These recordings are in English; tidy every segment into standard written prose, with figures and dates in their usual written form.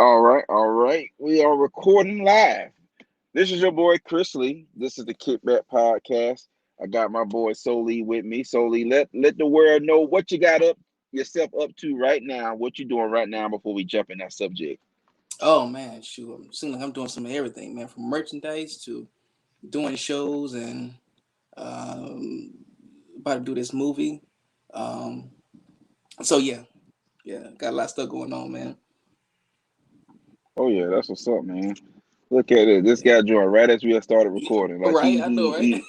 All right. We are recording live. This is your boy Chris Lee. This is the Kickback Podcast. I got my boy Soli with me. Soli, let the world know what you got yourself up to right now. What you doing right now before we jump in that subject. Oh man, shoot! It seems like I'm doing some of everything, man. From merchandise to doing shows and um, about to do this movie. Um, so yeah, got a lot of stuff going on, man. Oh yeah, that's what's up, man. Look at it. This Yeah. guy joined right as we had started recording. Like Right, I know, right?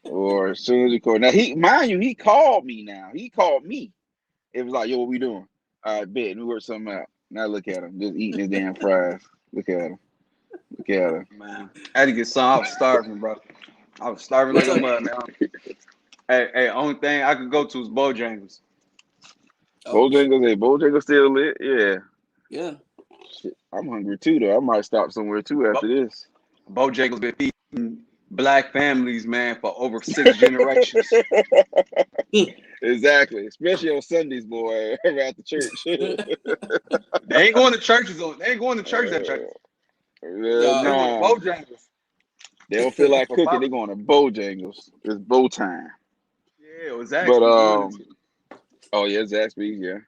or as soon as he called. Now mind you, he called me now. He called me. It was like, yo, what we doing? All right, bet. We work something out. Now look at him, just eating his damn fries. Look at him. Look at him. Man, I had to get some. I was starving, bro. I was starving like What's a up? mud, man. Hey, only thing I could go to is Bojangles. Oh shit. Bojangles still lit? Yeah. Yeah. Shit, I'm hungry too, though. I might stop somewhere too after this. Bojangles been feeding black families, man, for over 6 generations. Exactly, especially on Sundays, boy, at the church. They ain't going to churches on. They ain't going to church at church. Yeah, They going to nah. Bojangles. They don't feel like For cooking. pop. They're going to Bojangles. It's bow time. Yeah, it was But actually doing it. oh yeah, Zaxby's, yeah.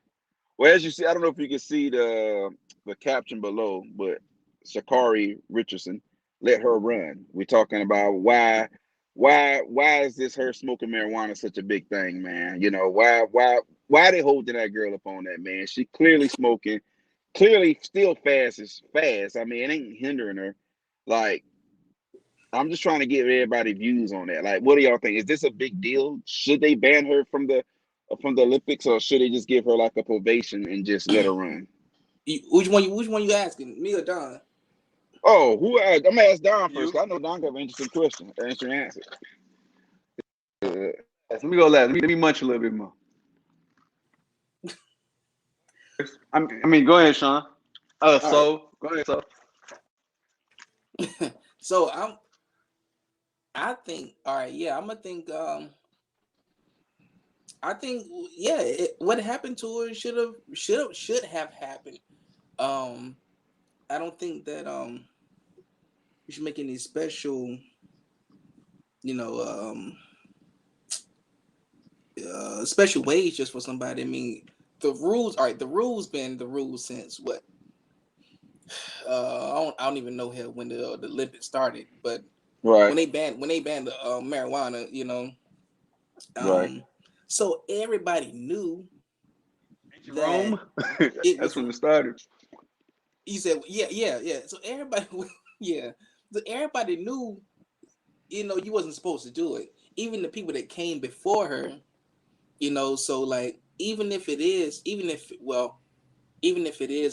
Well, as you see, I don't know if you can see the caption below, but Sha'Carri Richardson, let her run. We're talking about why is this her smoking marijuana such a big thing, man? You know, why they holding that girl up on that, man? She clearly smoking, clearly still fast as fast. I mean, it ain't hindering her. Like, I'm just trying to get everybody views on that. Like, what do y'all think? Is this a big deal? Should they ban her from the Olympics, or should they just give her like a probation and just let her run? Which one you asking? Me or Don? Oh, I'm gonna ask Don first. You. 'Cause I know Don got an interesting question, an interesting answer. Let me go last. Let me munch a little bit more. I mean, go ahead, Sean. All right. Go ahead, so. So I think all right. Yeah, I'm gonna think. I think yeah. What happened to her should have happened. Um, I don't think that we should make any special, you know, special ways just for somebody. I mean, the rules. All right, the rules been the rules since what? I don't even know hell when the Olympics started, but Right, when they banned the marijuana, right. um, so everybody knew Ancient that Rome. it That's was. when it started. He said, yeah. So everybody, yeah, so everybody knew, you wasn't supposed to do it. Even the people that came before her, So like, even if it is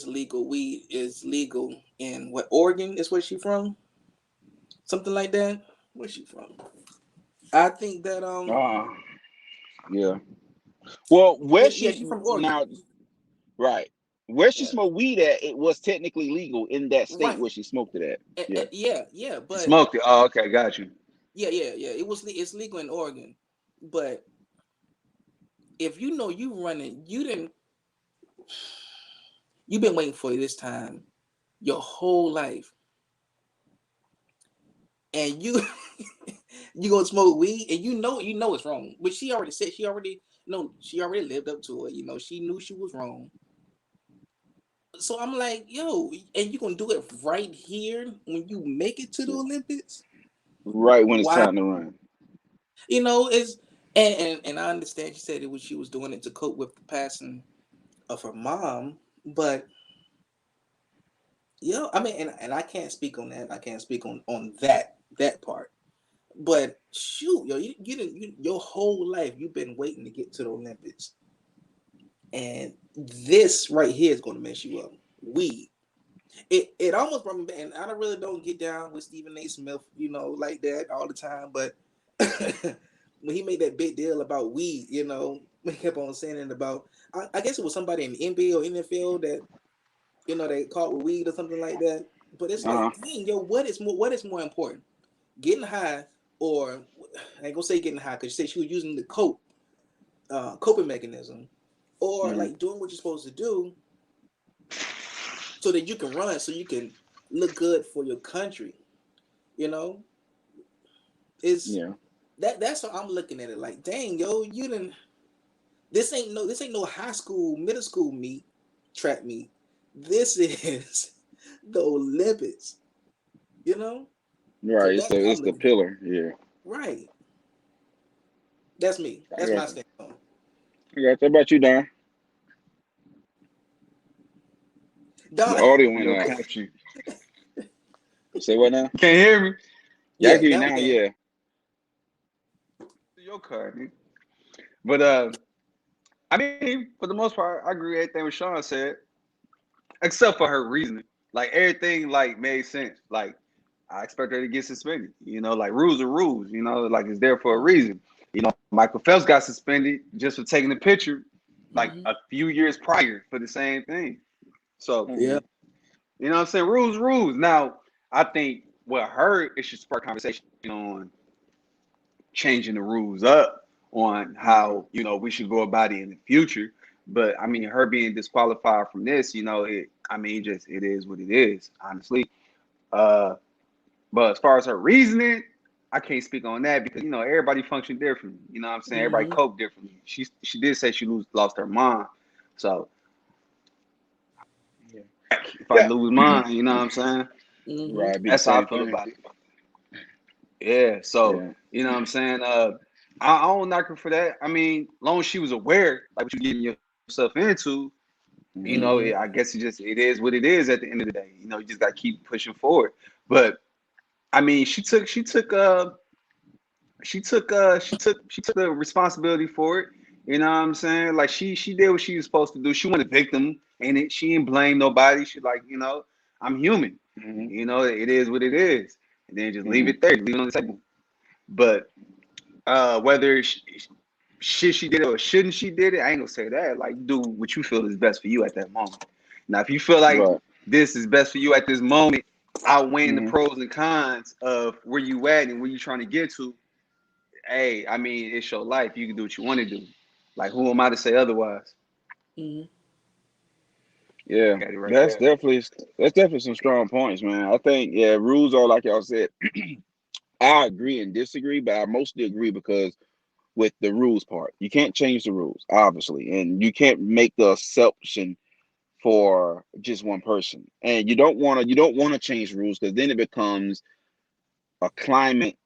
legal, weed is legal in what Oregon is where she from, something like that. Where's she from? I think that Uh, yeah. Well, where yeah, she she's from Oregon. now, right? Where she Yeah, smoked weed at, it was technically legal in that state right. where she smoked it at. Yeah. Yeah, but Smoked it. Oh, okay, got you. yeah. It's legal in Oregon, but if you know you running, you've been waiting for this time your whole life, and you you gonna smoke weed, and you know it's wrong. But she already said she already lived up to it. She knew she was wrong. So I'm like, yo, and you gonna do it right here when you make it to the Olympics? Right when it's Why? time to run. It's and I understand she was doing it to cope with the passing of her mom, but I mean, and I can't speak on that. I can't speak on that part. But shoot, yo, you didn't your whole life you've been waiting to get to the Olympics, and this right here is going to mess you up. Weed. It almost brought me back, and I really don't get down with Stephen A. Smith, like that all the time. But when he made that big deal about weed, he kept on saying it about. I guess it was somebody in the NBA or NFL that they caught with weed or something like that. But it's like, Uh-huh. dang, yo, what is more important? Getting high, or I ain't gonna say getting high because she said she was using the coping mechanism, or Hmm. like doing what you're supposed to do so that you can run, so you can look good for your country. You know, is Yeah. that's how I'm looking at it. Like, dang, yo, you didn't. This ain't no high school, middle school meet, track meet. This is the Olympics. You know, so Right. that's how I'm It's the looking at it. pillar. Yeah. Right. That's me. I That's my got you. stance on it. I got you. How about you, Don? Don, The audio went Yo, out. cap you. Say what now? Can't hear me? Yeah, I yeah, hear you now we now. can. Yeah. Your card, dude. But I mean, for the most part, I agree with everything what Sean said, except for her reasoning. Like everything like made sense. Like I expect her to get suspended. Like rules are rules, like it's there for a reason. Michael Phelps got suspended just for taking a picture like Hmm. a few years prior for the same thing. So, Hmm. Yeah. what I'm saying? Rules, rules. Now, I think with her, it should spark conversation on changing the rules up on how we should go about it in the future. But I mean, her being disqualified from this, I mean, just it is what it is, honestly. Uh, but as far as her reasoning, I can't speak on that because everybody function differently. You know what I'm saying? Everybody Hmm. cope differently. She did say she lost her mind. So Yeah. if I Yeah. lose mine, you know what I'm saying? Hmm. Right. Be the That's how I same feel thing. about it. Yeah. So Yeah. you know what I'm saying? I don't knock her for that. I mean, long as she was aware, like what you getting yourself into, Hmm. I Hmm. guess it is what it is at the end of the day. You just gotta keep pushing forward. But I mean, she took the responsibility for it. You know what I'm saying? Like she did what she was supposed to do. She wasn't a victim, and she didn't blame nobody. She like, I'm human. Hmm. It is what it is, and then just leave Hmm. it there, leave it on the table. But whether should she did it or shouldn't she did it, I ain't gonna say that. Like, do what you feel is best for you at that moment. Now, if you feel like Right. this is best for you at this moment, outweighing the Hmm. pros and cons of where you at and where you trying to get to, hey, I mean, it's your life. You can do what you want to do. Like, who am I to say otherwise? Hmm. Yeah. Got it right That's there. definitely that's definitely some strong points, man. I think yeah, rules are like y'all said. I agree and disagree, but I mostly agree because with the rules part, you can't change the rules, obviously, and you can't make the exception for just one person. And you don't want to change rules because then it becomes a climate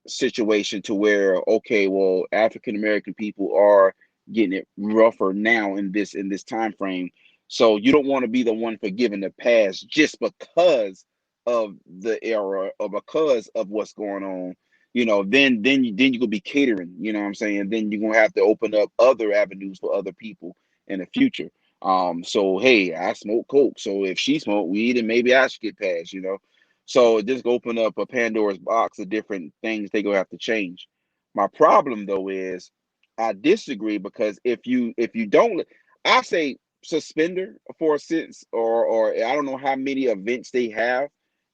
situation to where okay, well, African American people are getting it rougher now in this time frame. So you don't want to be the one for giving the pass just because of the era or because of what's going on. Then you could be catering. You know what I'm saying? Then you're gonna have to open up other avenues for other people in the future. So hey, I smoke coke. So if she smoke weed, then maybe I should get passed. So it just open up a Pandora's box of different things they gonna have to change. My problem though is I disagree because if you don't, I say suspender for a sense, or I don't know how many events they have.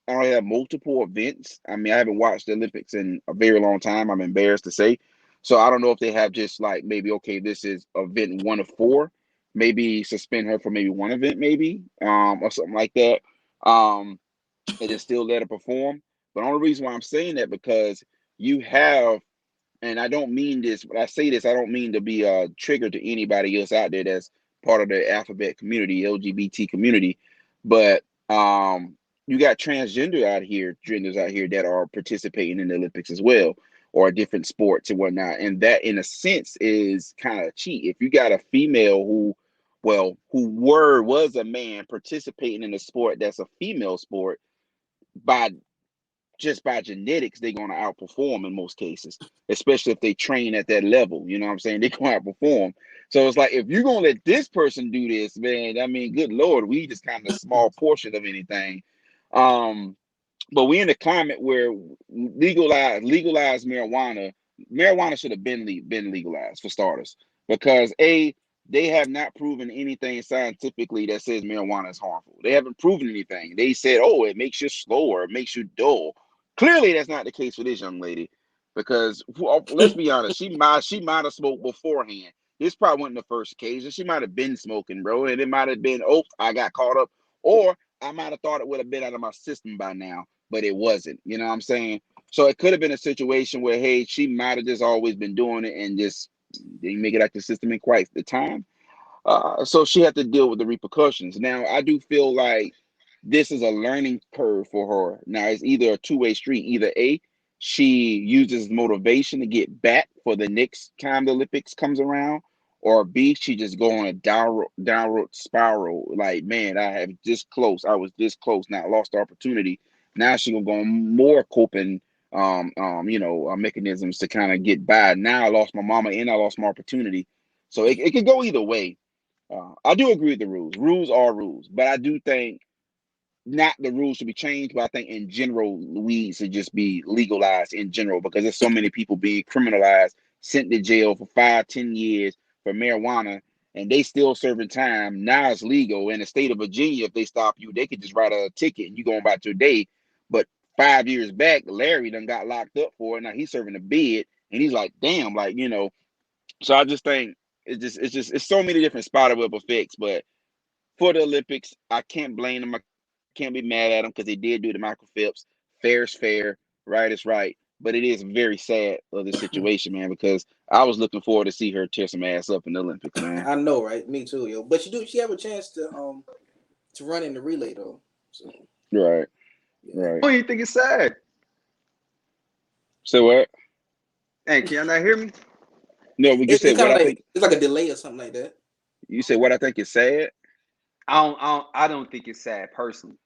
I don't have multiple events. I mean, I haven't watched the Olympics in a very long time. I'm embarrassed to say. So I don't know if they have just like maybe okay, this is event one of four. Maybe suspend her for maybe one event, maybe or something like that. Um, and then still let her perform. But the only reason why I'm saying that because you have, and I don't mean this, but I say this, I don't mean to be a trigger to anybody else out there that's part of the alphabet community, LGBT community, but you got genders out here that are participating in the Olympics as well, or different sports and whatnot, and that in a sense is kind of cheat. If you got a female who was a man participating in a sport that's a female sport by just by genetics, they're going to outperform in most cases, especially if they train at that level. You know what I'm saying? They're going to outperform. So it's like, if you're going to let this person do this, man, I mean, good Lord, we just kind of a small portion of anything. Um, but we in a climate where legalized marijuana should have been legalized for starters, because they have not proven anything scientifically that says marijuana is harmful. They haven't proven anything. They said, oh, it makes you slower, it makes you dull. Clearly, that's not the case for this young lady, because let's be honest, she might have smoked beforehand. This probably wasn't the first occasion. She might have been smoking, bro, and it might have been, oh, I got caught up. or I might have thought it would have been out of my system by now, but it wasn't. You know what I'm saying? So it could have been a situation where, hey, she might have just always been doing it and just didn't make it out the system in quite the time. So she had to deal with the repercussions. Now, I do feel like this is a learning curve for her. Now, it's either a two-way street. Either A, she uses motivation to get back for the next time the Olympics comes around, or B, she just go on a downward spiral. Like, man, I have this close. I was this close. Now I lost the opportunity. Now she gonna go on more coping mechanisms to kind of get by. Now I lost my mama and I lost my opportunity. So it could go either way. I do agree with the rules. Rules are rules, but I do think not the rules should be changed. But I think in general, weed should just be legalized in general because there's so many people being criminalized, sent to jail for 5, 10 years for marijuana, and they still serving time. Now it's legal in the state of Virginia. If they stop you, they could just write a ticket and you going about your day. But 5 years back, Larry done got locked up for it. Now he's serving a bid, and he's like, damn, like So I just think it's so many different spider web effects. But for the Olympics, I can't blame them. I can't be mad at them because they did do the Michael Phelps. Fair is fair, right is right. But it is very sad of the situation, man, because I was looking forward to see her tear some ass up in the Olympics, man. I know, right? Me too, yo. But she have a chance to run in the relay though. So Right, yeah. right. I don't even think it's sad. So what? Hey, can y'all not hear me? No, we just It's said kind what of I like think. it's like a delay or something like that. You said what I think is sad. I don't think it's sad personally.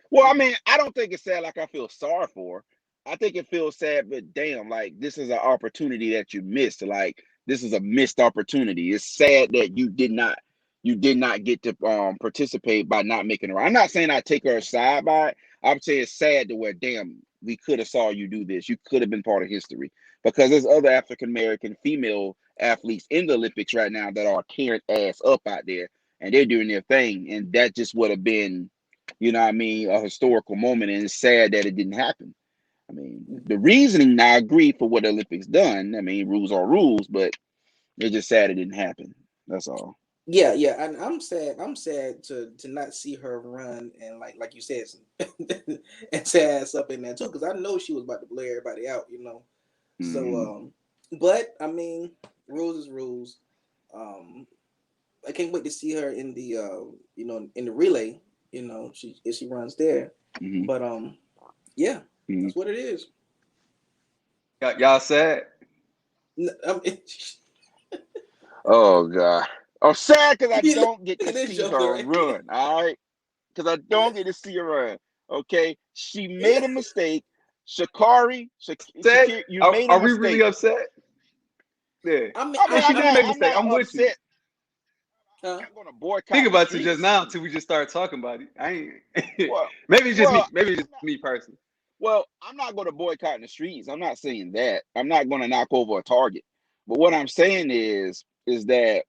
Well, I mean, I don't think it's sad like I feel sorry for her. I think it feels sad, but damn, like this is an opportunity that you missed. Like this is a missed opportunity. It's sad that you did not get to participate by not making her. I'm not saying I take her aside by it. I'm saying it's sad to where damn, we could have saw you do this. You could have been part of history because there's other African American female athletes in the Olympics right now that are tearing ass up out there and they're doing their thing, and that just would have been, what I mean, a historical moment, and it's sad that it didn't happen. I mean, the reasoning, I agree for what the Olympics done. I mean, rules are rules, but it's just sad it didn't happen. That's all. Yeah, yeah, and I'm sad. I'm sad to not see her run and like you said, and tear ass up in there too, because I know she was about to blare everybody out, you know. So, Mm-hmm. but I mean, rules is rules. Um, I can't wait to see her in the in the relay. You know, if she runs there. Mm-hmm. But yeah, Mm-hmm. that's what it is. Y'all sad? I mean, Oh God, I'm sad because I you look don't get to at this see joker her right here. run. All right, because I don't get to see her run. Okay, she made a mistake. Sad? Shakir, you Are, made a are we really mistake. upset? Yeah. I mean, I Yeah, mean, she I'm did not. make a I'm mistake. not I'm with you. upset. huh? I'm not gonna Think boycott the about it just streets. now until we just start talking about it. I ain't. Well, Maybe it's just me. well, Maybe it's I'm just not. me personally. Well, I'm not going to boycott in the streets. I'm not saying that. I'm not going to knock over a target. But what I'm saying is that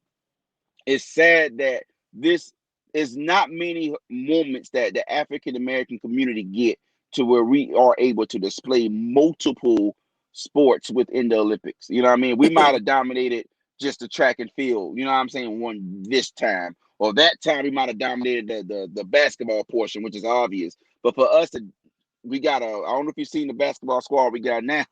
it's sad that this is not many moments that the African American community get to where we are able to display multiple sports within the Olympics. You know what I mean? We might have dominated just the track and field, you know what I'm saying, one this time. Or that time we might have dominated the basketball portion, which is obvious. But for us to we got I don't know if you've seen the basketball squad we got now.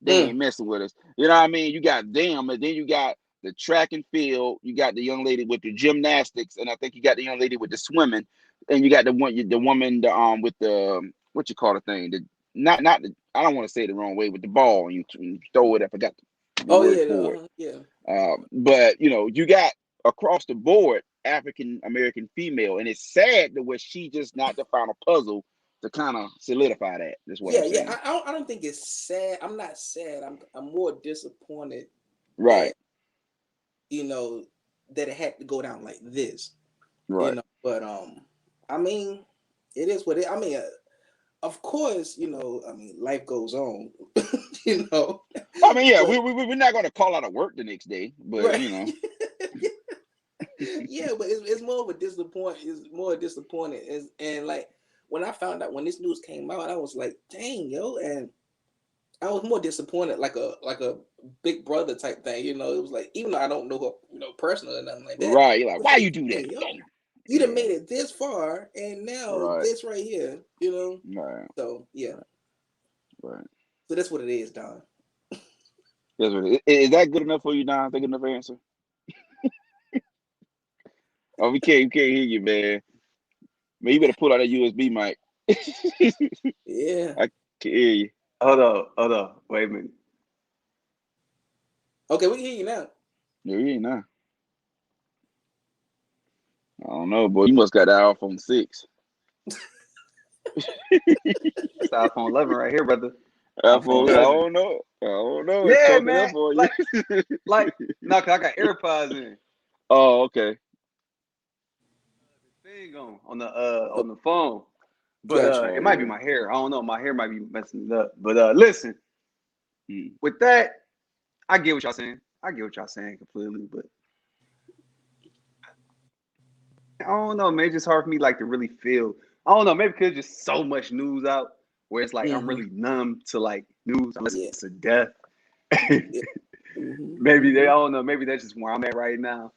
They Mm. ain't messing with us. You know what I mean? You got them, and then you got the track and field. You got the young lady with the gymnastics, and I think you got the young lady with the swimming, and you got the woman with the what you call the thing, the not the, I don't want to say it the wrong way, with the ball and you throw it. I forgot the Oh word yeah, for it. yeah. But you got across the board African American female, and it's sad that where she just not the final puzzle to kind of solidify that. That's what I'm Yeah, yeah. saying. I don't think it's sad. I'm not sad. I'm more disappointed that Right, you know that it had to go down like this. You right. know, but I mean, it is what it. I mean, of course, I mean, life goes on. you know, I mean, yeah, but we're not going to call out of work the next day, but right. Yeah, but it's more of a disappoint. It's more disappointed, and like when I found out when this news came out, I was like, dang, yo, and I was more disappointed, like a big brother type thing. It was like even though I don't know her, personally or nothing like that, right. You're it like, was why like, you do that? dang, yo, Damn. You done made it this far, and now this right here, you know. Right. So yeah. Right. So that's what it is, Don. That's what it is. Is that good enough for you, Don? Good enough answer? Oh, we can't hear you, man. Man, you better pull out that USB mic. Yeah. I can hear you. Hold on. Wait a minute. Okay, we can hear you now. Yeah, we ain't now. I don't know, boy. You must got the iPhone 6. It's the iPhone 11 right here, brother. iPhone, I don't know. It's Yeah, talking man. up for you. No, cause I got AirPods in. Oh, okay. Thing on the phone. But Gotcha. it might be my hair. I don't know. My hair might be messing it up. But listen, with that, I get what y'all saying. Completely. But I don't know, man. It's just hard for me like to really feel. I don't know, maybe because there's just so much news out where it's like I'm really numb to like news unless it's a death. Maybe I don't know. Maybe that's just where I'm at right now.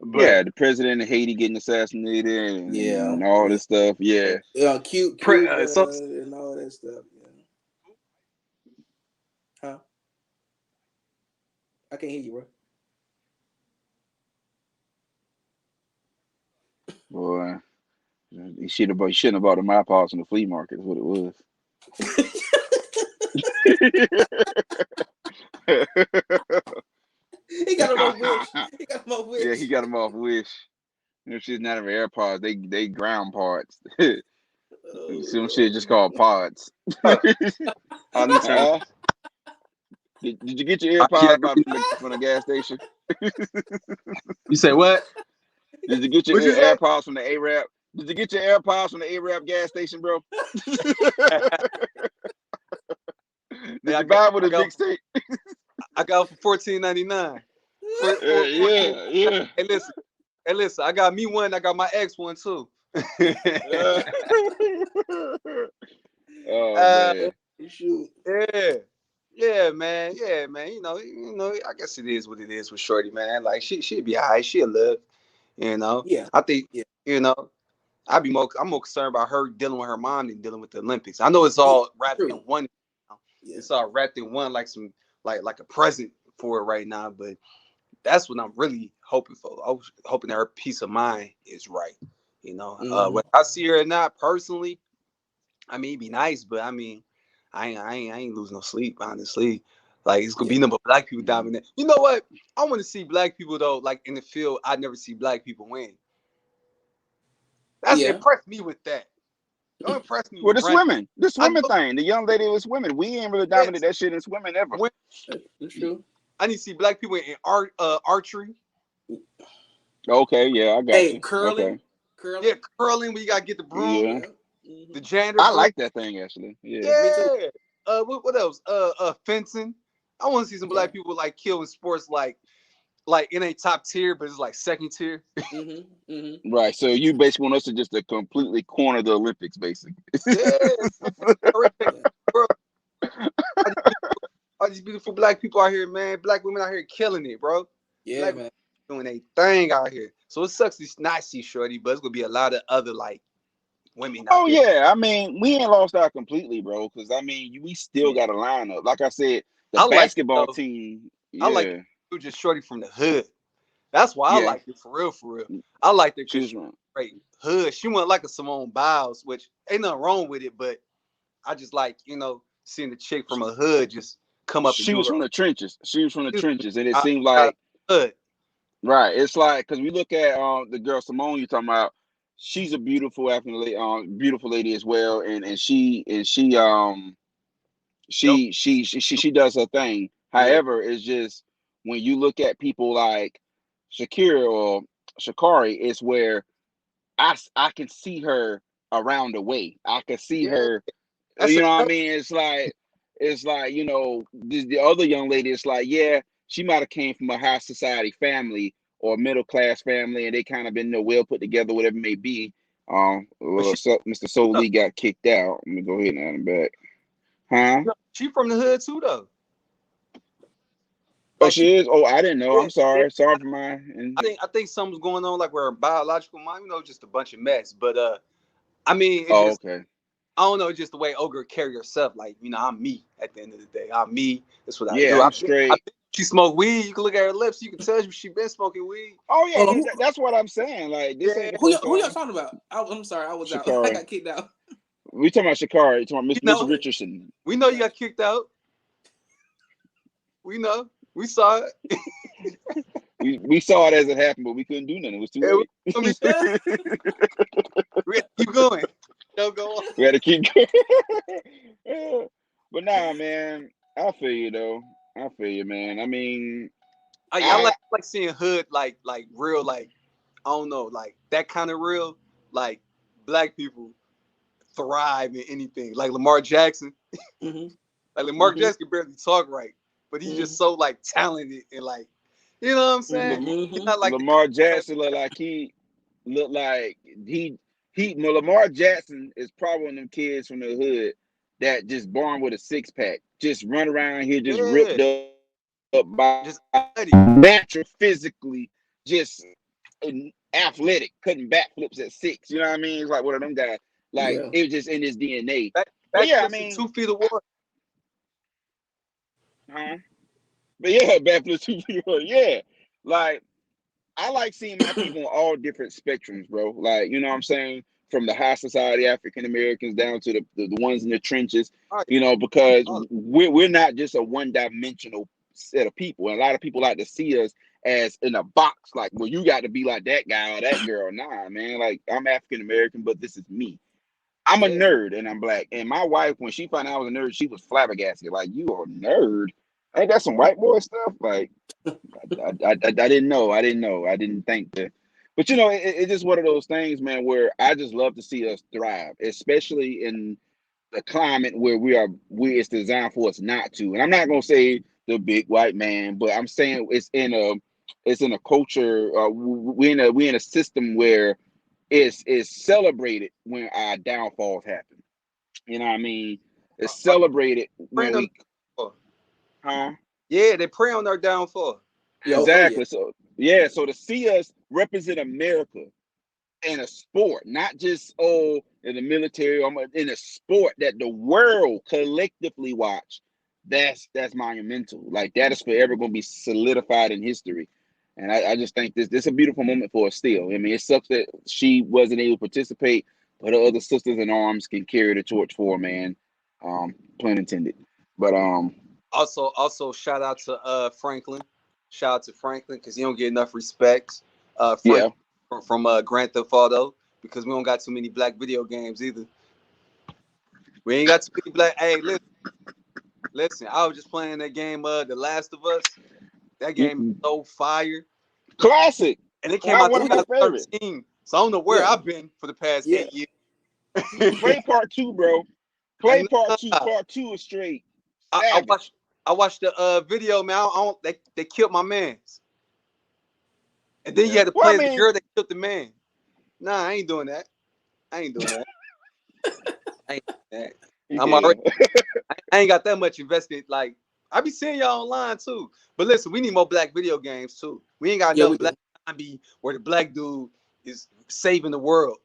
But yeah, the president of Haiti getting assassinated and all this stuff. Yeah. Cuba and all that stuff. Yeah. Huh? I can't hear you, bro. Boy, you shouldn't have bought my parts in the flea market. Is what it was. He got them off Wish. Yeah, he got them off Wish. Shit's not even AirPods. They ground parts. Some shit just called pods. Did you get your AirPods from the gas station? You say what? Did you get your AirPods from the Arab? Did you get your AirPods from the Arab gas station, bro? Did you buy with a big stick? I got it for $14.99. Yeah. Hey, listen. I got me one. I got my ex one too. Oh man. Shoot. Yeah, man. You know. I guess it is what it is with Shorty, man. Like she'd be alright. She'll live. You know. Yeah. I think. Yeah. You know. I'm more concerned about her dealing with her mom than dealing with the Olympics. I know it's all wrapped in one. Yeah. It's all wrapped in one, like some like a present for it right now. But that's what I'm really hoping for. I was hoping that her peace of mind is right. You know. When I see her or not personally, I mean, it'd be nice, but I mean, I ain't losing no sleep, honestly. Like it's gonna be number black people dominant. You know what? I want to see black people though, like in the field. I never see black people win. That's impressed me with that. Don't impress me with with the swimming thing. The young lady was swimming. We ain't really dominated that shit in swimming ever. That's true. I need to see black people in archery. Okay, yeah, I got you. Curling. Okay. Curling. Yeah, curling. We gotta get the broom. Yeah. The janitor. I like that thing actually. Yeah. Me too. What else? Fencing. I want to see some black people like killing sports like it ain't top tier, but it's like second tier. Right. So you basically want us to just completely corner the Olympics, basically. All these beautiful black people out here, man. Black women out here killing it, bro. Yeah, black man. Doing a thing out here. So it sucks to not see Shorty, but it's gonna be a lot of other like women out there. Yeah. I mean, we ain't lost out completely, bro. Because I mean, we still got a lineup. Like I said, the basketball team. Yeah. I like it just Shorty from the hood. That's why I like it for real. I like the great hood. She wasn't like a Simone Biles, which ain't nothing wrong with it, but I just like, seeing the chick from a hood just come up. She was from the trenches. And it seemed like hood. Right. It's like because we look at the girl Simone you're talking about. She's a beautiful beautiful lady as well, and she does her thing. However, it's just when you look at people like Sha'Carri or Sha'Carri, it's where I can see her around the way. I can see her. You know what I mean? It's like the other young lady. It's like she might have came from a high society family or middle class family, and they kind of been well put together, whatever it may be. Mr. Soul Lee got kicked out. Let me go ahead and add him back. Huh? She from the hood too, though. Oh, like she, she is. Oh, I didn't know. yeah, I'm yeah. sorry. Sorry for my. I think something's going on like where her biological mind, just a bunch of mess. But I mean, it Oh, just okay. I don't know, it's just the way Ogre carry herself. Like, I'm me at the end of the day. I'm me. That's what I Yeah, do. I'm I straight. think she smoked weed. You can look at her lips. You can tell she been smoking weed. Oh yeah, Hold on, that's what I'm saying. Like this Yeah, ain't the who first y'all time. talking about? I'm sorry, I was out. I Sha'Carri. got kicked out. We talking about Sha'Carri. Talking about Miss Okay, Richardson. we know you gotcha. got kicked out. We know. We saw it. We saw it as it happened, but we couldn't do nothing. It was too Yeah, late. we had to keep going. Don't go on. We had to keep going. But nah, man, I feel you though. I feel you, man. I mean, I I like seeing hood like real like I don't know like that kind of real like black people thrive in anything like Lamar Jackson. Mm-hmm. Like Lamar Mm-hmm. Jackson can barely talk right, but he's just so like talented and like you know what I'm saying. He's Mm-hmm. not like Lamar that. Jackson looked like he. No, Lamar Jackson is probably one of them kids from the hood that just born with a six pack, just run around here, just Yeah, ripped up by just buddy. natural, physically, just athletic, cutting backflips at 6. You know what I mean? It's like one of them guys. Like Yeah. it was just in his DNA. Back But yeah, I backflips in mean, 2 feet of water. huh? But yeah, backflips 2 feet. Yeah, like I like seeing my people on all different spectrums, bro. Like, you know what I'm saying? From the high society African Americans down to the ones in the trenches, Oh, because oh, we're not just a one-dimensional set of people. And a lot of people like to see us as in a box, like, well, you got to be like that guy or that girl. Nah, man. Like, I'm African American, but this is me. I'm a yeah. nerd and I'm black. And my wife, when she found out I was a nerd, she was flabbergasted. Like, you are a nerd? Ain't that some white boy stuff? Like, I didn't know. I didn't know. I didn't think that. But it's just one of those things, man, where I just love to see us thrive, especially in the climate where it's designed for us not to. And I'm not gonna say the big white man, but I'm saying it's in a culture. We in a system where it's celebrated when our downfalls happen. You know what I mean? It's Uh, celebrated praying when on we, huh? yeah, they pray on their downfall. Yo, oh yeah. Exactly. So yeah, so to see us represent America in a sport, not just in the military, in a sport that the world collectively watch, that's monumental. Like that is forever going to be solidified in history. And I just think this is a beautiful moment for us still. I mean, it sucks that she wasn't able to participate, but her other sisters in arms can carry the torch for her, man. Pun intended. But Also, shout out to Franklin. Shout out to Franklin because he don't get enough respects. yeah. Franklin from Grand Theft Auto because we don't got too many black video games either. We ain't got too many black. Hey, listen. I was just playing that game, The Last of Us. That game is so fire, Classic. and it came out One of my favorites. 2013. So I don't know where Yeah. I've been for the past Yeah. 8 years. Play part 2, bro. I Play know. part 2. Part 2 is straight I savage. watched the video, man. I don't, they killed my man's, and then you Yeah. had to Well, play I as the mean, girl that killed the man. Nah, I ain't doing that. I ain't doing that. I ain't doing that. I'm yeah. already. I ain't got that much invested. Like I be seeing y'all online too. But listen, we need more black video games too. We ain't got Yeah, we enough black do. zombie where the black dude is saving the world.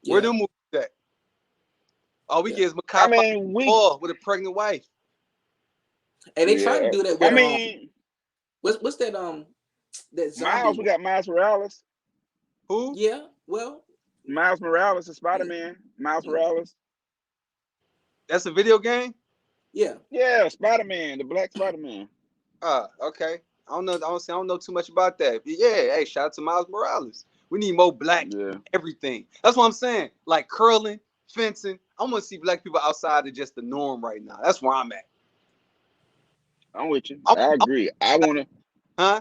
Where Yeah. them movies at? All we Yeah. get is I Makai mean, Ball with a pregnant wife. And they trying to yeah. do that I with mean, what's that Miles, zombie? we got Miles Morales. Who? Yeah. Well. Miles Morales is Yeah. Spider-Man. Miles Yeah. Morales. That's a video game? Yeah. Yeah, Spider-Man, the Black Spider-Man. Okay. I don't know too much about that. But yeah, hey, shout out to Miles Morales. We need more black Yeah. everything. That's what I'm saying. Like curling, fencing. I want to see black people outside of just the norm right now. That's where I'm at. I'm with you. I, I I, agree. I want to. huh?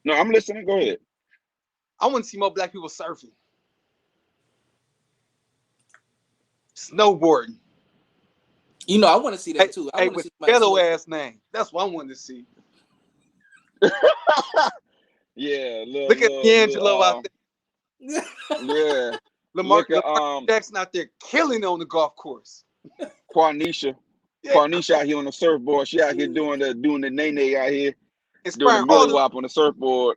No, I'm listening. Go ahead. I want to see more black people surfing, snowboarding. I want to see Hey, that too. I hey, want to with see somebody ghetto slow. ass name. That's what I wanted to see. Yeah, Look at D'Angelo out there. yeah. Lamar Look at Jackson out there killing on the golf course. Quanisha. Yeah, Carnisha out here on the surfboard. She out here doing the nay out here, doing the inspiring Millie Wop on the surfboard.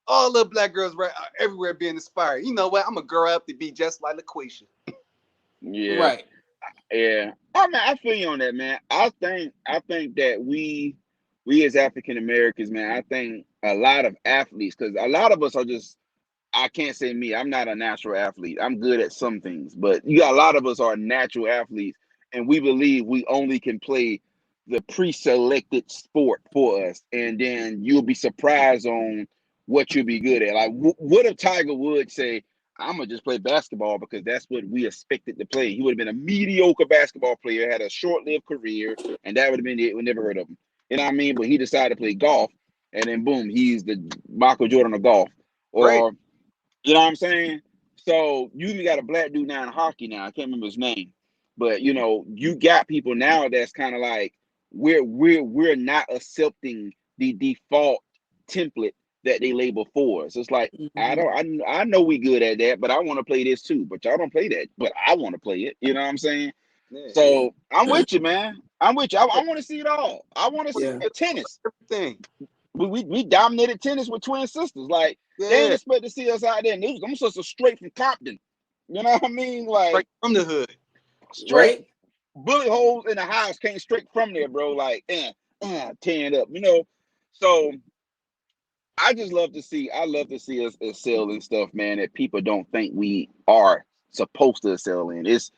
all the black girls right everywhere being inspired. You know what? I'm gonna grow up to be just like LaQuisha. Yeah, Right. yeah. I feel you on that, man. I think that we as African Americans, man, I think a lot of athletes, because a lot of us are just, I can't say me. I'm not a natural athlete. I'm good at some things, but you got a lot of us are natural athletes, and we believe we only can play the pre-selected sport for us, and then you'll be surprised on what you'll be good at. Like, what if Tiger Woods say, "I'm gonna just play basketball because that's what we expected to play"? He would have been a mediocre basketball player, had a short-lived career, and that would have been it. We never heard of him. You know what I mean? But he decided to play golf, and then boom, he's the Michael Jordan of golf, Great. or you know what I'm saying? So you even got a black dude now in hockey now. I can't remember his name, but you got people now that's kind of like we're not accepting the default template that they label for us. It's like Mm-hmm. I know we good at that, but I want to play this too. But y'all don't play that, but I want to play it. You know what I'm saying? Yeah. Yeah. So I'm with you, man. I'm with you. I want to see it all. I want to see Yeah. tennis. Everything. We dominated tennis with twin sisters. Like they ain't Yeah. expect to see us out there. And them sisters straight from Compton. You know what I mean? Right Like from the hood. straight Right. bullet holes in the house came straight from there, bro. Like tearing up. So I just love to see. I love to see us excel in stuff, man, that people don't think we are supposed to excel in. It's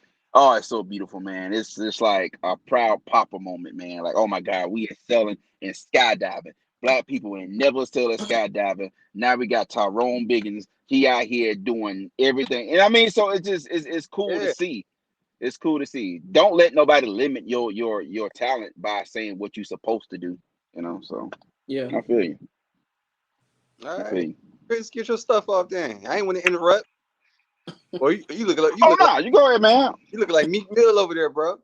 so beautiful, man. It's just like a proud papa moment, man. Like, oh my God, we excelling in skydiving. Black people ain't never excelled at skydiving. Now we got Tyrone Biggins. He out here doing everything. And I mean, so it's cool to Yeah. see. It's cool to see. Don't let nobody limit your talent by saying what you're supposed to do. So Yeah. I feel you. All I right. feel you. Chris, get your stuff off then. I ain't want to interrupt. Or you look like Oh no, you go ahead, man. you look like Meek Mill over there, bro.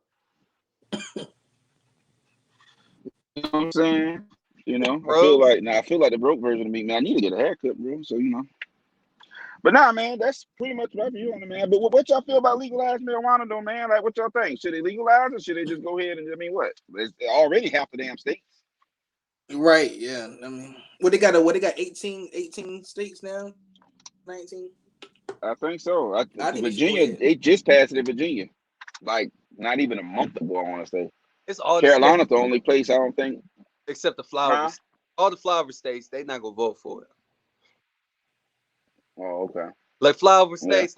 You know what I'm saying? Bro. I feel like the broke version of me, man. I need to get a haircut, bro. So. But nah, man, that's pretty much what I feel on it, man. But what y'all feel about legalized marijuana, though, man? Like, what y'all think? Should they legalize it? Should they just go ahead and, I mean, what? It's already half the damn states. Right. Yeah. I mean, what they got 18 states now? 19. I think so. I think they should go Virginia, ahead. they just passed it in Virginia, like not even a month ago. I want to say It's all the states Carolina's the only place I don't think. except the flower. Huh? All the flower states, they not gonna vote for it. Oh, okay. Like flower Yeah. states,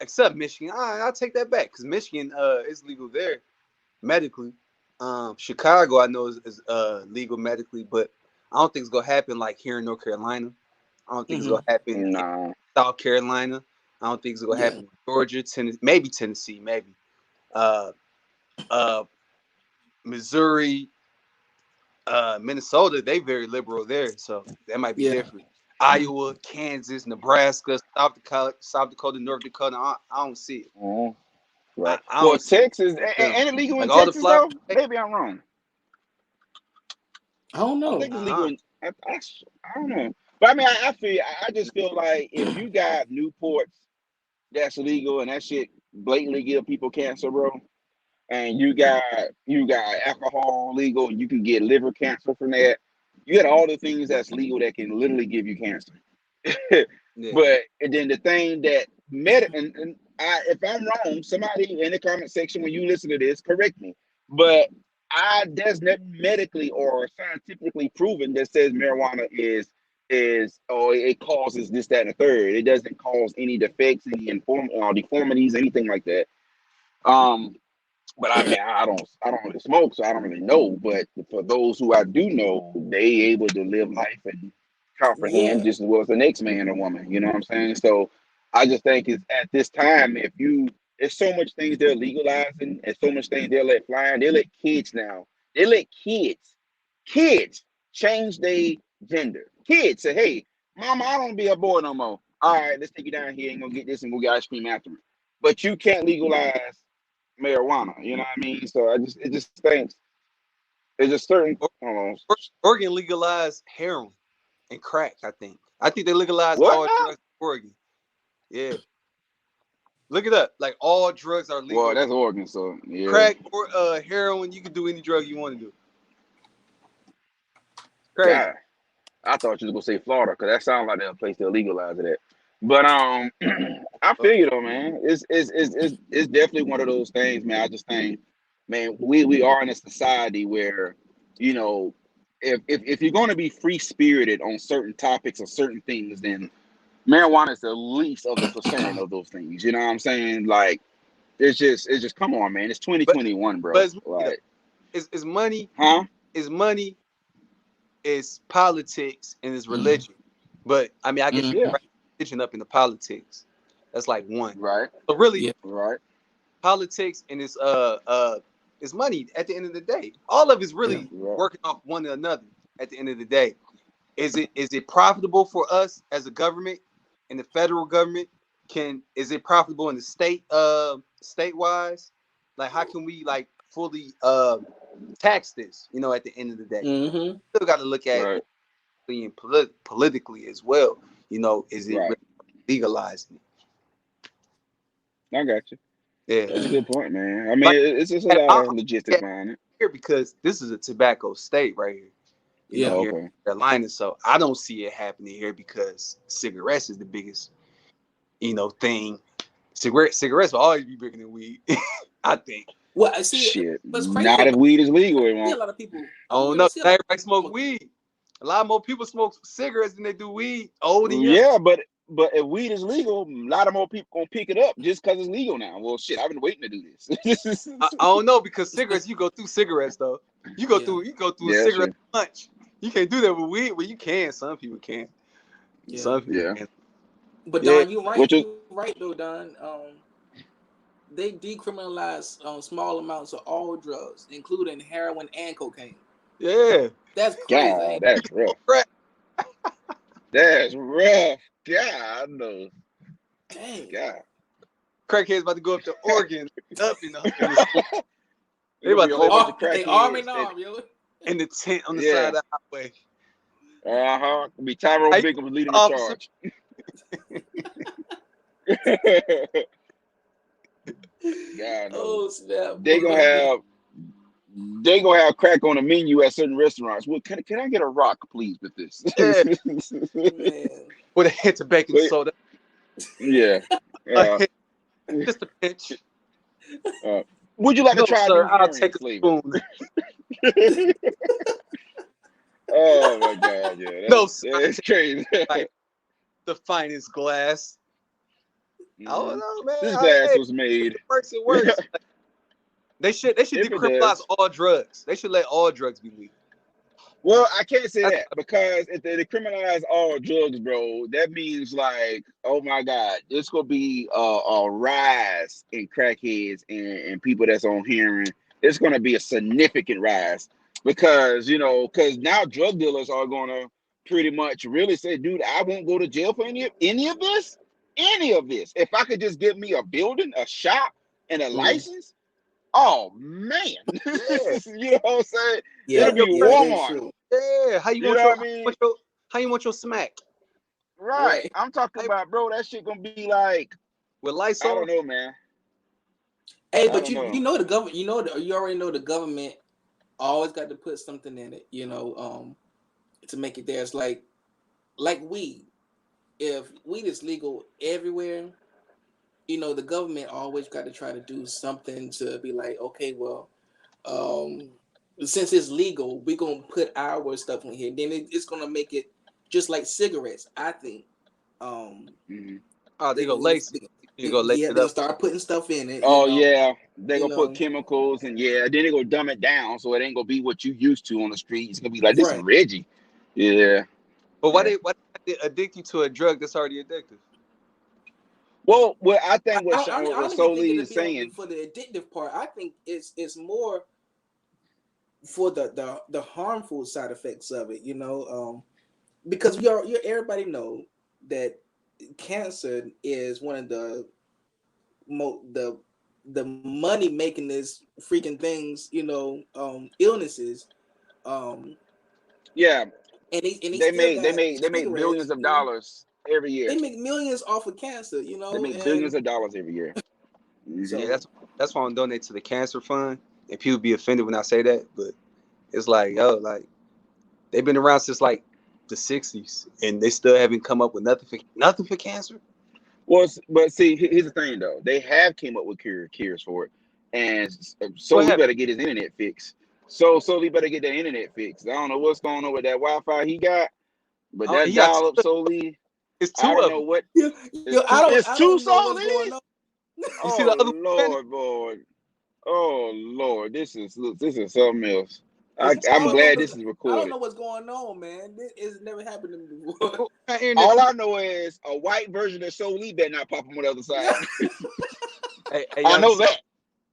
except Michigan. I'll take that back because Michigan is legal there medically. Chicago I know is legal medically, but I don't think it's gonna happen like here in North Carolina. I don't think it's Mm-hmm. gonna happen in Nah. South Carolina. I don't think it's gonna Yeah. happen in Georgia, Tennessee, maybe Tennessee, maybe. Uh, uh, Missouri, Minnesota, they very liberal there, so that might be Yeah. different. Iowa, Kansas, Nebraska, South Dakota, North Dakota. I don't see it. Oh, I, right. I Well, don't see it. Texas You feel me? ain't it legal in Like all the Texas flower though? states. Maybe I'm wrong. I don't I know. think it's legal in. I don't know. But I mean, I just feel like if you got Newports that's legal and that shit blatantly give people cancer, bro. And you got alcohol legal, and you can get liver cancer from that. You got all the things that's legal that can literally give you cancer. Yeah, But and then the thing that and if I'm wrong, somebody in the comment section when you listen to this, correct me. But there's nothing medically or scientifically proven that says marijuana is or it causes this, that, and the third. It doesn't cause any defects, any deformities, anything like that. Um, but I mean, I don't really smoke, so I don't really know. But for those who I do know, they able to live life and comprehend Yeah. just as well as the next man or woman. You know what I'm saying? So I just think it's at this time, there's so much things they're legalizing, and so much things they'll let fly. They let kids now. They let kids change their gender. Kids say, "Hey, mama, I don't wanna be a boy no more. All right, let's take you down here and go get this and go get ice cream after me." But you can't legalize marijuana. You know what I mean? So it just thinks it's just certain. Or- I don't know. Oregon legalized heroin and crack. I think they legalized What all now? drugs in Oregon. Yeah, Look it up. Like all drugs are legal. Well, that's Oregon, so yeah. Crack or heroin, you can do any drug you want to do. Crazy. God, I thought you was gonna say Florida because that sounds like that place they'll legalize it at. But I feel you though, man. It's definitely one of those things, man. I just think, man, we are in a society where, you know, if you're gonna be free spirited on certain topics or certain things, then marijuana is the least of the concern of those things. You know what I'm saying? Like, it's just come on, man. It's 2021, bro. But Like, it's money. huh? It's money. It's politics and it's religion. But I mean, I guess you Yeah. wrap religion up into politics. That's like one. Right. So really, Yeah. Right. politics and it's money at the end of the day. All of it's really Right. working off one another at the end of the day. Is it profitable for us as a government and the federal government? Is it profitable in the state wise? Like how can we like fully tax this, you know, at the end of the day? Mm-hmm. Still got to look at Right. it being politically as well. You know, is it Right. really legalizing I got you. it? That's a Yeah. good point, man. I mean, Like, it's just a and lot of I'm logistics behind it. here because this is a tobacco state right here. You know, Oh, here okay. in Carolina. So I don't see it happening here because cigarettes is the biggest, you know, thing. Cigarettes will always be bigger than weed. I think. Well, I see. Shit. What's crazy? Not if weed is legal, it See a won't. lot of people. I don't You know. see a Not lot of everybody smoke weed. A lot more people smoke cigarettes than they do weed. Old and young. Yeah, but if weed is legal, a lot of more people gonna pick it up just because it's legal now. Well, shit, I've been waiting to do this. I don't know because cigarettes, you go through cigarettes though. You go Yeah. through a Yeah, cigarette sure. lunch. You can't do that with weed. Well, you can. Some people can. Yeah. Some people Yeah. can. But Yeah. Don, you right. Which is You right though, Don. They decriminalized small amounts of all drugs, including heroin and cocaine. Yeah. That's crazy. God, Ain't it? that's rough. Crack. That's rough. God, no. Dang. God. Crackheads about to go up to Oregon, up in the They about be to a whole bunch of They arm in crackheads. arm, yo. in the tent on the Yeah. side of the highway. Be Tyrone Hey, Biggums leading the officer. charge. God, no. Oh snap! They gonna have crack on the menu at certain restaurants. Well, can I get a rock, please, with this? Yeah. Man. With a hint of baking Wait. soda. Yeah. A hint, just a pinch. Would you like No, to try sir, new I'll variant take a flavor? spoon. Oh my God, yeah, No, sir, that's crazy. like the finest glass. I don't know, man. This glass Hey, was made. it works. They should If it decriminalize does. all drugs. They should let all drugs be legal. Well, I can't say That's- that because if they decriminalize all drugs, bro, that means like, oh my God, it's gonna be a rise in crackheads and people that's on heroin. It's gonna be a significant rise because because now drug dealers are gonna pretty much really say, dude, I won't go to jail for any of this, If I could just get me a building, a shop, and a license. Oh man, Yeah. you know what I'm saying? Yeah, It'll be yeah, very Walmart. true. Yeah. How you You want know your what I mean? how you want your smack? Right. Right. I'm talking Hey, about, bro. That shit gonna be like, with I Lysol? don't know, man. Hey, I but don't you know. know the government. You already know the government always got to put something in it. To make it there. It's like weed. If weed is legal everywhere, the government always got to try to do something to be like, okay, well, since it's legal, we're gonna put our stuff in here. Then it's gonna make it just like cigarettes. I think. Mhm. Oh, they They go gonna, lace it. You go lace yeah, it they're gonna up. start putting stuff in it. Oh yeah, they You gonna put know, chemicals and then they gonna dumb it down so it ain't gonna be what you used to on the street. It's gonna be like this is right. Reggie. Yeah. But why Yeah. they addict you to a drug that's already addictive? Well, I I, think I, I what don't even think Soli it'll is be saying. for the addictive part. I think it's more for the harmful side effects of it. Because everybody know that cancer is one of the money making this freaking things. Illnesses. Um, Yeah, and he they still made got billions cigarettes. of dollars every year. They make millions off of cancer, you know. They make billions of dollars every year. So Yeah, that's why I'm donating to the cancer fund. And people be offended when I say that, but it's like, yo, like they've been around since like the '60s, and they still haven't come up with nothing for cancer. Well, but see, here's the thing though. They have came up with cures for it, and so What he happened? better get his internet fixed. So he better get the internet fixed. I don't know what's going on with that Wi-Fi he got, but that He got dial up Soli, it's I two don't of know them. what. yeah, It's I two don't know what's Solis. going on. You see the Oh other one? Lord. Oh Lord, this is something else. It's I I'm two don't know glad what's this is I don't recorded. know what's going on, man. This has never happened to me before. internet. All I know is a white version of Soli better not pop on the other side. Hey, I y'all, know that.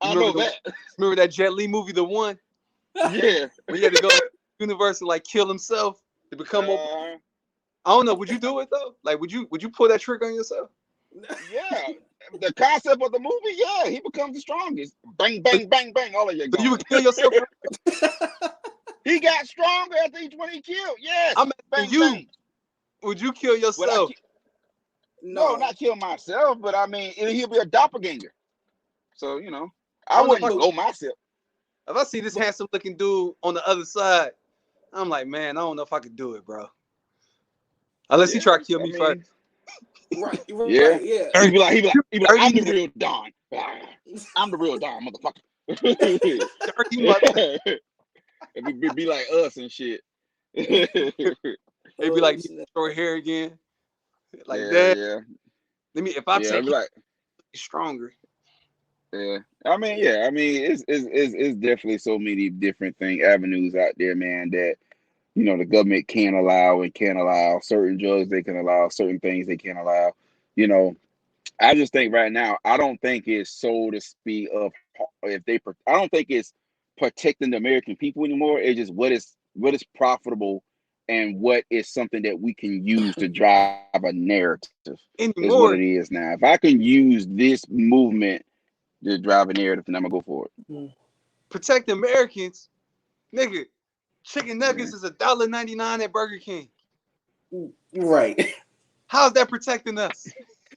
you I know remember that. remember that Jet Li movie, The One, Yeah. when he had to go to the universe and like kill himself to become more. Uh, I don't know. Would you do it though? Like, would you pull that trick on yourself? yeah. The concept of the movie, yeah, he becomes the strongest. Bang, So, bang, bang, bang. All of you so you gone. would kill yourself? He got stronger after each one he killed. Yes. I'm asking Bang, you. bang. Would you kill Would I yourself? no, No, not kill myself, but I mean, he'll be a doppelganger. So, I I don't know if wouldn't go myself. if I see this but handsome looking dude on the other side, I'm like, man, I don't know if I could do it, bro. Unless he Yeah. try to kill I me first. mean, right, yeah. yeah. He'd be like, 30 I'm the minutes, real Don. I'm the real Don, motherfucker. 30 months. It'd be like us and shit. Yeah, It'd be Oh like snap. short hair again. Like that. yeah. If I Yeah, I'd take be it, like, it's stronger. yeah. I mean, it's definitely so many different avenues out there, man, that the government can't allow and can't allow certain drugs they can allow, certain things they can't allow. You know, I just think right now, I don't think it's so to speak of I don't think it's protecting the American people anymore. It's just what is profitable and what is something that we can use to drive a narrative is what it Anymore, is now. If I can use this movement to drive a narrative, then I'm gonna go for it. Mm. protect Americans, nigga. Chicken Yeah. nuggets is $1.99 at Burger King. Right. How's that protecting us?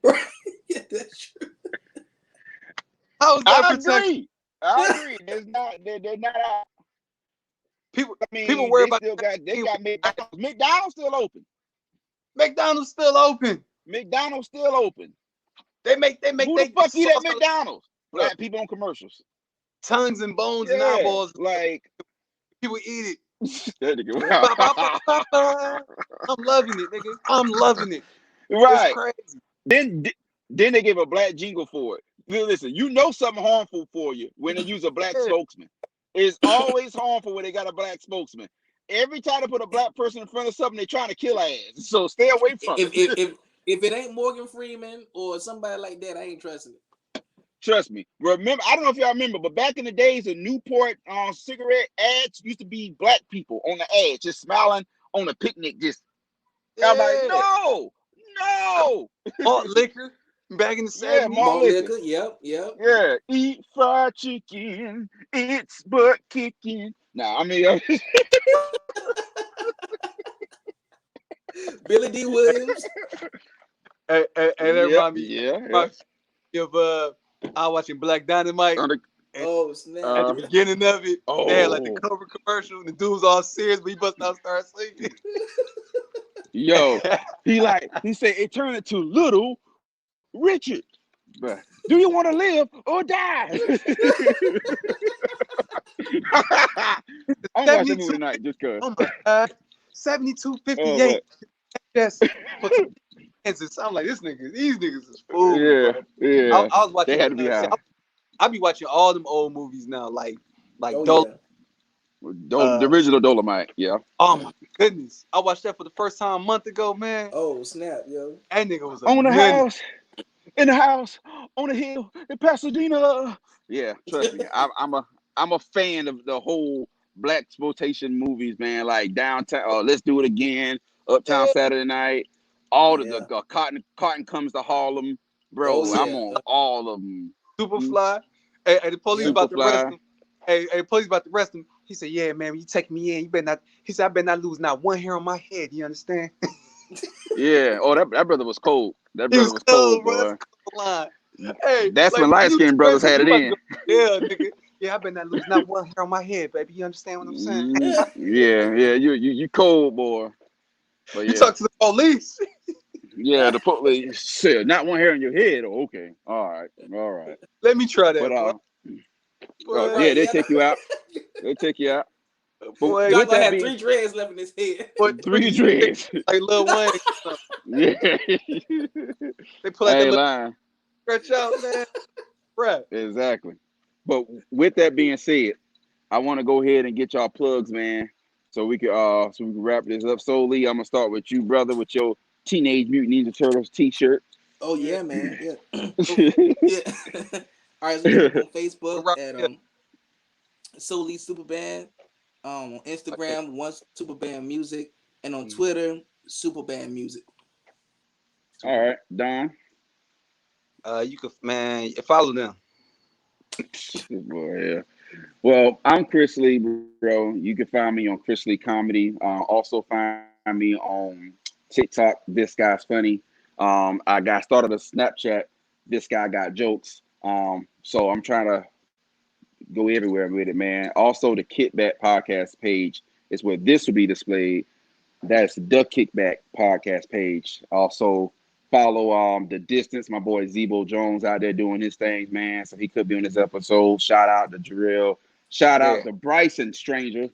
Right. Yeah, that's true. How is that I protecting agree. I agree. They're not out. people? I People mean, worry they about still got that. McDonald's. McDonald's still open. McDonald's still open. McDonald's still open. They make Who the they fuck eat at sauce McDonald's? up. Black people on commercials. Tongues and bones and Yeah, eyeballs. like People eat it. that nigga. I'm loving it, nigga. I'm loving it. It's Right. crazy. Then they gave a black jingle for it. Listen, something harmful for you when they use a black Yeah. spokesman. It's always harmful when they got a black spokesman. Every time they put a black person in front of something, they're trying to kill ass. So stay away from If it. if it ain't Morgan Freeman or somebody like that, I ain't trusting it. Trust me. Remember, I don't know if y'all remember, but back in the days, the Newport cigarette ads used to be black people on the ads, just smiling on a picnic. I'm like, Yeah. no. Malt liquor back in the Yeah, 70s. malt liquor. Yep. Yeah, eat fried chicken. It's butt kicking. Nah, I mean, Billy D. Williams. And that remind me yeah. of I was watching Black Dynamite. On the, And Oh snap. at the beginning of it, they had like the oh, cover commercial, and the dude was all serious, but he bust out start singing. yo, he said it turned into Little Richard. But do you want to live or die? I'm watching that movie tonight just cause. Oh my God, 7258. Yes. I'm like, these niggas is fools. Yeah, Bro. yeah. I was watching. They had to be high. I be watching all them old movies now, like Oh Dol- yeah. The original Dolomite, yeah. Oh my goodness, I watched that for the first time a month ago, man. Oh snap, yo. That nigga was a On the menace. house, in the house, on the hill, in Pasadena. Yeah, trust me, I'm a fan of the whole black exploitation movies, man. Like Downtown, Let's Do It Again, Uptown Yeah. Saturday Night, all Yeah. the Cotton Comes to Harlem, bro. Oh, I'm yeah. on all of them. Superfly. Hey, the police Yeah. about to arrest Superfly. him. Hey, the police about to arrest him. He said, "Yeah, man, when you take me in, you better not." He said, "I better not lose not one hair on my head. You understand?" Yeah. Oh, that brother was cold. That He brother was was cold, cold, bro. That's boy. a cold line. Hey, That's like when bro, light you skinned brothers stressing, had you it about to in. go to jail, nigga. Yeah, I better not lose not one hair on my head, baby. You understand what I'm saying? Yeah. You cold, boy. But You yeah. talk to the police. Yeah, the police said not one hair in your head. Oh, okay. All right. Let me try But that, boy. Boy, yeah, Right, they yeah. take you out. They take you out. But boy, with Y'all gonna that have being 3 dreads left in his head. boy, three dreads. like Lil Wayne. Yeah. They pull out I that ain't little lying. stretch out, man. Bruh. Exactly. But with that being said, I want to go ahead and get y'all plugs, man. So we can wrap this up. So Lee, I'm gonna start with you, brother, with your Teenage Mutant Ninja Turtles t-shirt. Oh Yeah. yeah, man. Yeah. All Yeah. All right, so hit me up on We're Facebook right at here. Solely Superband, on Okay. Instagram One Superband Music, and on Mm, Twitter Superband Music. super bad. right, Don. You could, man, follow them. Boy, yeah. Well, I'm Chris Lee, bro. You can find me on Chris Lee Comedy. Also find me on TikTok. This guy's funny. I got started a Snapchat. This guy got jokes. So I'm trying to go everywhere with it, man. Also, the Kickback Podcast page is where this will be displayed. That's the Kickback Podcast page. Also, follow the distance. My boy Zebo Jones out there doing his things, man. So he could be on this episode. Shout out to Drill. Shout Yeah. out to Bryson Stranger.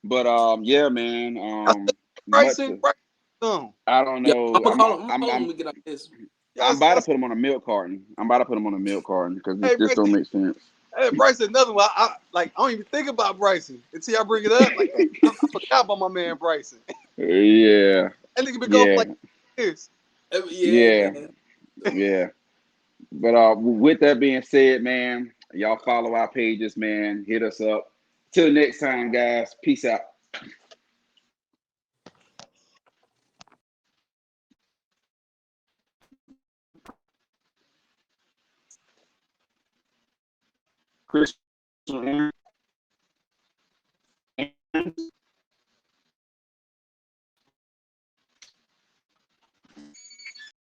But yeah, man. I said Much. Bryson, Bryson. No. I don't Yeah, know. I'm gonna call him. I'm gonna call him when we get out this. I'm Y'all, about y'all, to put him on a milk carton. I'm about to put him on a milk carton because hey, this don't Bryson, make sense. hey, Bryson, another one. I don't even think about Bryson until y'all bring it up. Like, I forgot about my man Bryson. Yeah, That nigga been gone for yeah, like years. Yeah, yeah, man. yeah. But with that being said, man, y'all follow our pages, man. Hit us up. Till next time, guys. Peace out. Chris.